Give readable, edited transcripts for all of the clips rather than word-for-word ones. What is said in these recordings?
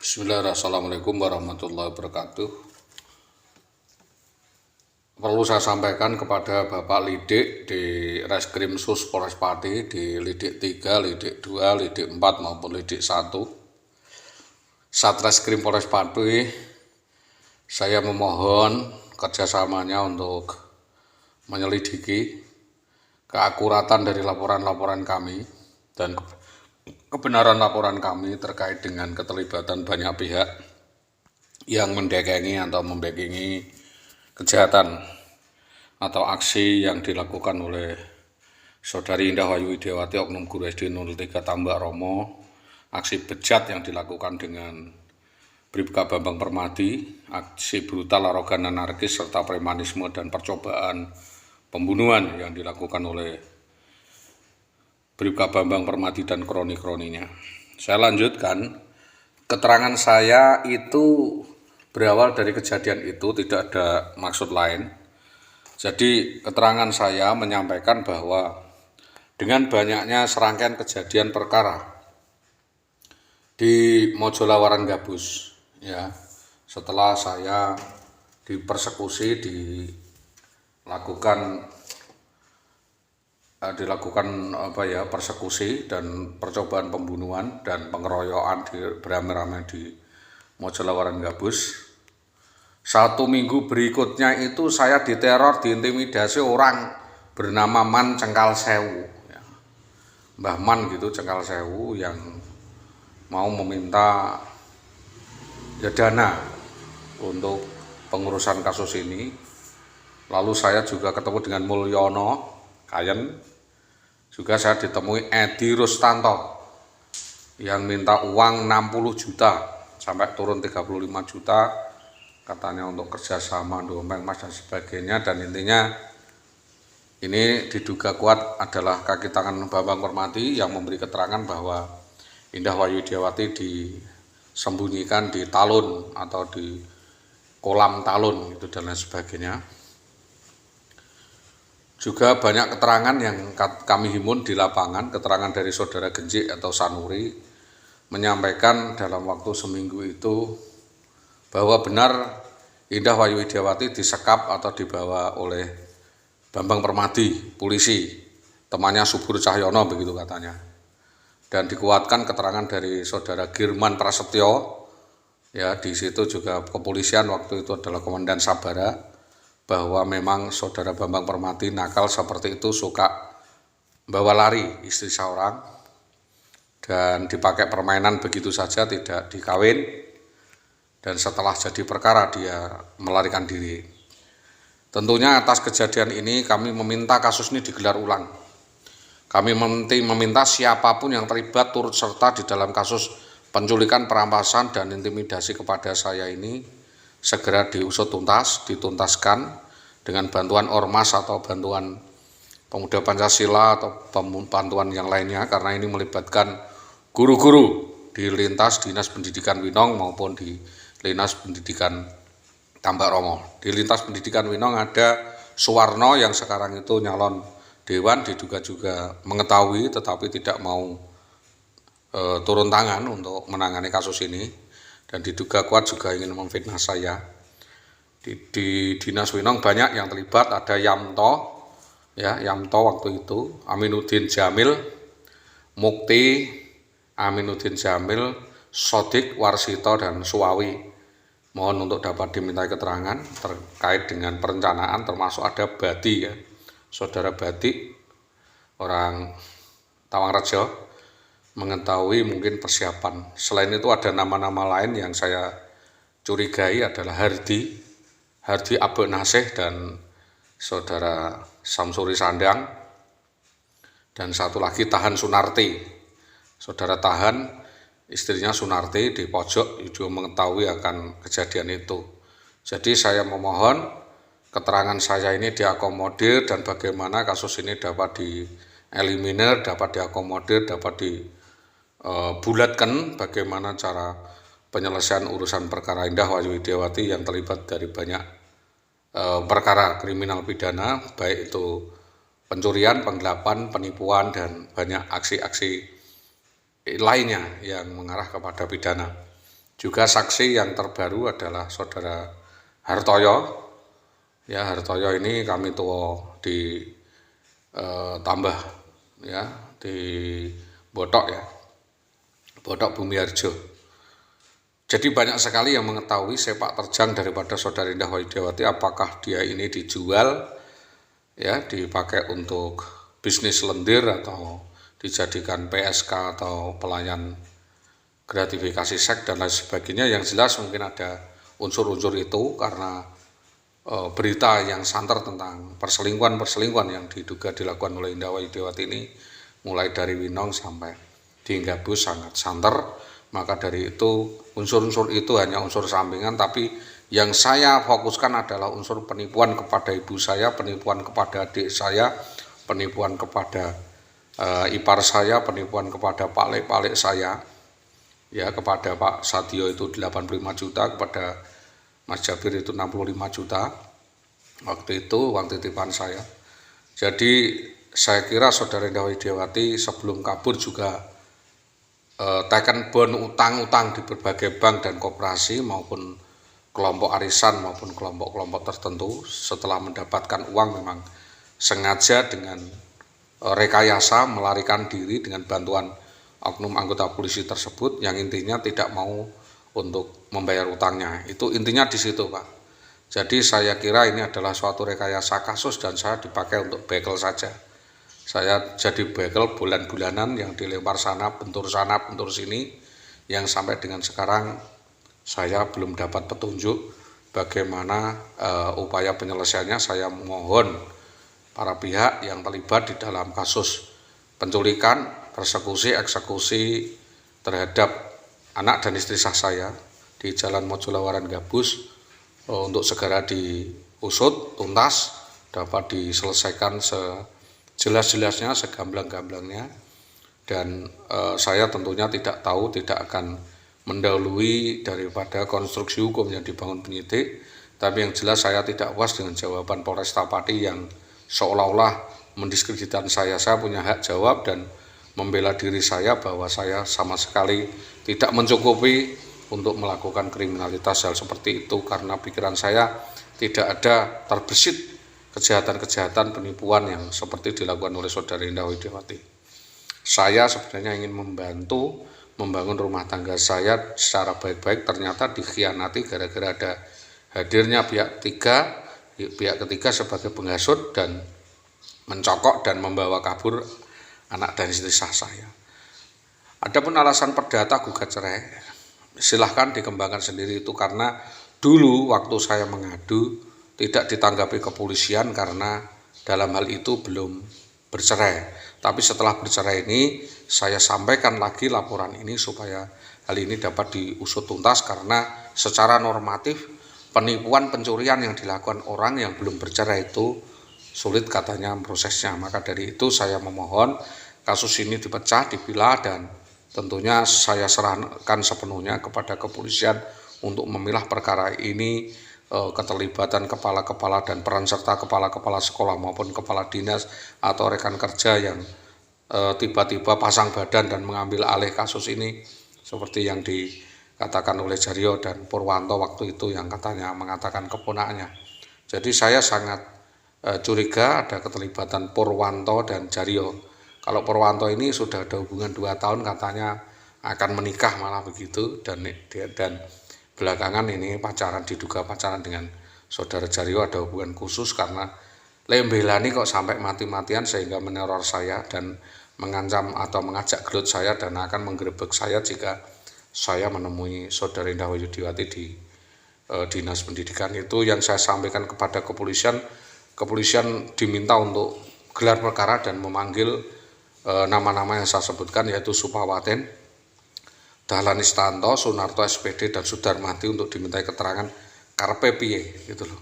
Bismillahirrahmanirrahim. Assalamualaikum warahmatullahi wabarakatuh. Perlu saya sampaikan kepada Bapak Lidik di Reskrim Sus Polres Pati di Lidik 3, Lidik 2, Lidik 4 maupun Lidik 1. Satreskrim Polres Pati, saya memohon kerjasamanya untuk menyelidiki keakuratan dari laporan-laporan kami dan kebenaran laporan kami terkait dengan keterlibatan banyak pihak yang mendagangi atau membackingi kejahatan atau aksi yang dilakukan oleh Saudari Indah Wayu Widiawati Oknum Guru SD 03 Tambak Romo, aksi bejat yang dilakukan dengan Bribka Bambang Permadi, aksi brutal, arogan, anarkis, serta premanisme dan percobaan pembunuhan yang dilakukan oleh Bribka Bambang Permadi dan kroni-kroninya. Saya lanjutkan, keterangan saya itu berawal dari kejadian itu, tidak ada maksud lain. Jadi keterangan saya menyampaikan bahwa dengan banyaknya serangkaian kejadian perkara di Mojolawaran Gabus, ya, setelah saya dipersekusi, dilakukan persekusi dan percobaan pembunuhan dan pengeroyokan beramai-ramai di Mojolawaran Gabus. 1 minggu berikutnya itu saya diteror, diintimidasi orang bernama Man Cengkal Sewu, ya. Mbah Man gitu, Cengkal Sewu, yang mau meminta dana untuk pengurusan kasus ini. Lalu saya juga ketemu dengan Mulyono Kayen, juga saya ditemui Edi Rustanto yang minta uang 60 juta sampai turun 35 juta, katanya untuk kerjasama domeng mas dan sebagainya. Dan intinya ini diduga kuat adalah kaki tangan Bambang Permadi yang memberi keterangan bahwa Indah Wayu Widiawati disembunyikan di talun atau di kolam talun itu dan lain sebagainya. Juga banyak keterangan yang kami himpun di lapangan, keterangan dari Saudara Genjik atau Sanuri menyampaikan dalam waktu seminggu itu bahwa benar Indah Wayu Widiawati disekap atau dibawa oleh Bambang Permadi, polisi, temannya Subur Cahyono begitu katanya. Dan dikuatkan keterangan dari Saudara Girman Prasetyo, ya, di situ juga kepolisian waktu itu adalah Komandan Sabara, bahwa memang Saudara Bambang Permadi nakal seperti itu, suka bawa lari istri seorang dan dipakai permainan begitu saja, tidak dikawin, dan setelah jadi perkara dia melarikan diri. Tentunya atas kejadian ini kami meminta kasus ini digelar ulang. Kami meminta siapapun yang terlibat turut serta di dalam kasus penculikan, perampasan, dan intimidasi kepada saya ini segera diusut tuntas, dituntaskan dengan bantuan ormas atau bantuan pemuda Pancasila atau bantuan yang lainnya, karena ini melibatkan guru-guru di lintas Dinas Pendidikan Winong maupun di Dinas Pendidikan Tambak Romo. Di lintas Pendidikan Winong ada Suwarno yang sekarang itu nyalon dewan, diduga juga mengetahui tetapi tidak mau turun tangan untuk menangani kasus ini, dan diduga kuat juga ingin memfitnah saya. Di Dinas Winong banyak yang terlibat, ada Yamto, ya, Yamto waktu itu, Aminuddin Jamil, Mukti, Aminuddin Jamil, Sodik, Warsito, dan Suwawi. Mohon untuk dapat dimintai keterangan terkait dengan perencanaan, termasuk ada Badi, ya, Saudara Badi, orang Tawangrejo, mengetahui mungkin persiapan. Selain itu ada nama-nama lain yang saya curigai adalah Hardi Abek Nasih dan Saudara Samsuri Sandang, dan satu lagi Tahan Sunarti. Saudara Tahan, istrinya Sunarti di pojok juga mengetahui akan kejadian itu. Jadi saya memohon keterangan saya ini diakomodir dan bagaimana kasus ini dapat dieliminir, dapat diakomodir, dapat dibulatkan bagaimana cara penyelesaian urusan perkara Indah Wayu Widiawati yang terlibat dari banyak perkara kriminal pidana, baik itu pencurian, penggelapan, penipuan, dan banyak aksi-aksi lainnya yang mengarah kepada pidana. Juga saksi yang terbaru adalah saudara Hartoyo. Ya, Hartoyo ini kami tua di tambah ya di Botok ya, Botok Bumiharjo. Jadi banyak sekali yang mengetahui sepak terjang daripada saudari Indah Widiawati, apakah dia ini dijual ya, dipakai untuk bisnis lendir atau dijadikan PSK atau pelayan gratifikasi seks dan lain sebagainya. Yang jelas mungkin ada unsur-unsur itu karena berita yang santer tentang perselingkuhan yang diduga dilakukan oleh Indah Widiawati ini mulai dari Winong sampai di Gabus sangat santer. Maka dari itu unsur-unsur itu hanya unsur sampingan, tapi yang saya fokuskan adalah unsur penipuan kepada ibu saya, penipuan kepada adik saya, penipuan kepada ipar saya, penipuan kepada palek-palek saya, ya, kepada Pak Sadio itu 85 juta, kepada Mas Jabir itu 65 juta waktu itu uang titipan saya. Jadi saya kira saudara Indah Widiawati sebelum kabur juga tekan bon utang-utang di berbagai bank dan koperasi maupun kelompok arisan maupun kelompok-kelompok tertentu. Setelah mendapatkan uang memang sengaja dengan rekayasa melarikan diri dengan bantuan oknum anggota polisi tersebut yang intinya tidak mau untuk membayar utangnya. Itu intinya di situ, Pak. Jadi saya kira ini adalah suatu rekayasa kasus dan saya dipakai untuk bekel saja. Saya jadi bekel bulan-bulanan yang dilempar sana, bentur sini, yang sampai dengan sekarang saya belum dapat petunjuk bagaimana upaya penyelesaiannya. Saya mohon para pihak yang terlibat di dalam kasus penculikan, persekusi, eksekusi terhadap anak dan istri sah saya di Jalan Mojolawaran Gabus untuk segera diusut tuntas, dapat diselesaikan jelas-jelasnya, segamblang-gamblangnya, dan saya tentunya tidak tahu, tidak akan mendahului daripada konstruksi hukum yang dibangun penyidik. Tapi yang jelas saya tidak puas dengan jawaban Polresta Pati yang seolah-olah mendiskreditkan saya. Saya punya hak jawab dan membela diri saya bahwa saya sama sekali tidak mencukupi untuk melakukan kriminalitas hal seperti itu, karena pikiran saya tidak ada terbesit kejahatan-kejahatan penipuan yang seperti dilakukan oleh saudari Indah Widiawati. Saya sebenarnya ingin membantu membangun rumah tangga saya secara baik-baik, ternyata dikhianati gara-gara ada hadirnya pihak ketiga sebagai penghasut dan mencokok dan membawa kabur anak dan istri sah saya. Adapun alasan perdata gugat cerai, silahkan dikembangkan sendiri itu, karena dulu waktu saya mengadu tidak ditanggapi kepolisian karena dalam hal itu belum bercerai. Tapi setelah bercerai ini saya sampaikan lagi laporan ini supaya hal ini dapat diusut tuntas, karena secara normatif penipuan pencurian yang dilakukan orang yang belum bercerai itu sulit katanya prosesnya. Maka dari itu saya memohon kasus ini dipecah, dipilah, dan tentunya saya serahkan sepenuhnya kepada kepolisian untuk memilah perkara ini, keterlibatan kepala-kepala dan peran serta kepala-kepala sekolah maupun kepala dinas atau rekan kerja yang tiba-tiba pasang badan dan mengambil alih kasus ini, seperti yang dikatakan oleh Jaryo dan Purwanto waktu itu yang katanya mengatakan keponakannya. Jadi saya sangat curiga ada keterlibatan Purwanto dan Jaryo. Kalau Purwanto ini sudah ada hubungan 2 tahun katanya akan menikah malah begitu, dan belakangan ini diduga pacaran dengan saudara Jaryo, ada hubungan khusus karena lembelani kok sampai mati-matian sehingga meneror saya dan mengancam atau mengajak gelut saya dan akan menggerebek saya jika saya menemui saudara Indah Widiawati di dinas pendidikan. Itu yang saya sampaikan kepada kepolisian. Kepolisian diminta untuk gelar perkara dan memanggil nama-nama yang saya sebutkan, yaitu Supawaten, Dahlan Istanto, Sunarto SPD, dan Sudarmati untuk dimintai keterangan karepe piye gitu loh.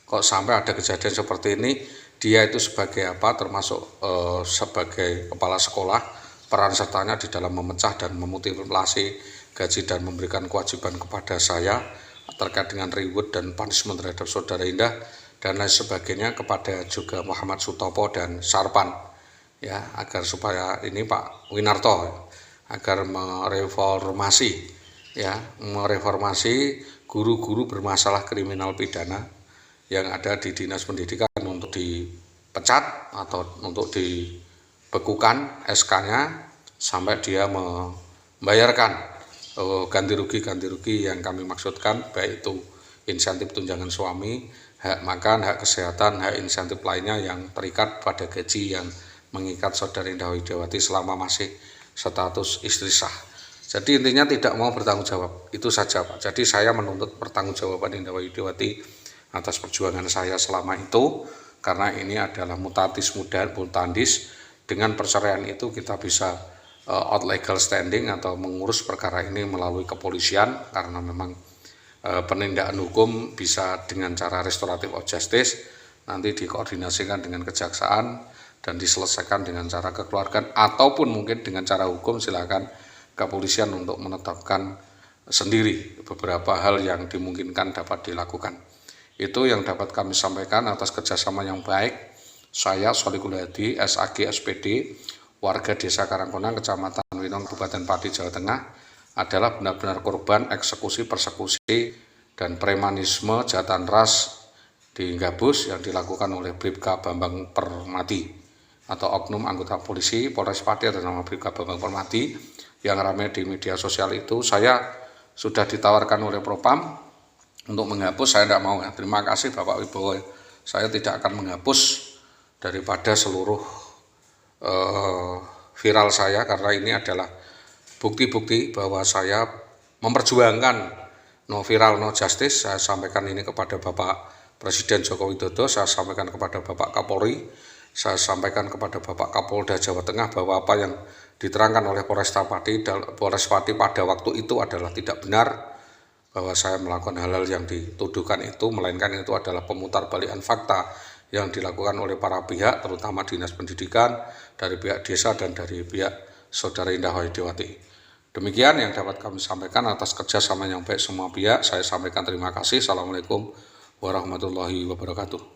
Kok sampai ada kejadian seperti ini, dia itu sebagai apa, termasuk sebagai kepala sekolah, peran sertanya di dalam memecah dan memutilasi gaji dan memberikan kewajiban kepada saya terkait dengan reward dan punishment terhadap saudara Indah dan lain sebagainya, kepada juga Muhammad Sutopo dan Sarpan, ya, agar supaya ini Pak Winarto agar mereformasi ya, mereformasi guru-guru bermasalah kriminal pidana yang ada di Dinas Pendidikan untuk dipecat atau untuk dibekukan SK-nya sampai dia membayarkan ganti rugi yang kami maksudkan, baik itu insentif tunjangan suami, hak makan, hak kesehatan, hak insentif lainnya yang terikat pada gaji yang mengikat Saudari Indah Widiawati selama masih status istri sah. Jadi intinya tidak mau bertanggung jawab, itu saja Pak. Jadi saya menuntut pertanggungjawaban Indah Widiawati atas perjuangan saya selama itu, karena ini adalah mutatis mutandis. Dengan perceraian itu kita bisa out legal standing atau mengurus perkara ini melalui kepolisian, karena memang penindakan hukum bisa dengan cara restoratif of justice, nanti dikoordinasikan dengan kejaksaan dan diselesaikan dengan cara kekeluargaan, ataupun mungkin dengan cara hukum silakan kepolisian untuk menetapkan sendiri beberapa hal yang dimungkinkan dapat dilakukan. Itu yang dapat kami sampaikan atas kerjasama yang baik. Saya Solikul Hadi, SAG SPD, warga Desa Karangkonang, Kecamatan Winong, Kabupaten Pati, Jawa Tengah, adalah benar-benar korban eksekusi, persekusi, dan premanisme jahatan ras di Gabus yang dilakukan oleh Bribka Bambang Permati atau oknum anggota polisi Polres Pati atas nama Bribka Bambang Permati yang ramai di media sosial itu. Saya sudah ditawarkan oleh Propam untuk menghapus, saya tidak mau. Terima kasih Bapak Wibowo, saya tidak akan menghapus daripada seluruh viral saya, karena ini adalah bukti-bukti bahwa saya memperjuangkan no viral no justice. Saya sampaikan ini kepada Bapak Presiden Joko Widodo, saya sampaikan kepada Bapak Kapolri, saya sampaikan kepada Bapak Kapolda Jawa Tengah bahwa apa yang diterangkan oleh Polres Pati pada waktu itu adalah tidak benar, bahwa saya melakukan hal-hal yang dituduhkan itu, melainkan itu adalah pemutarbalikan fakta yang dilakukan oleh para pihak, terutama Dinas Pendidikan, dari pihak desa dan dari pihak Saudari Indah Widiawati. Demikian yang dapat kami sampaikan atas kerjasama yang baik semua pihak. Saya sampaikan terima kasih. Assalamualaikum warahmatullahi wabarakatuh.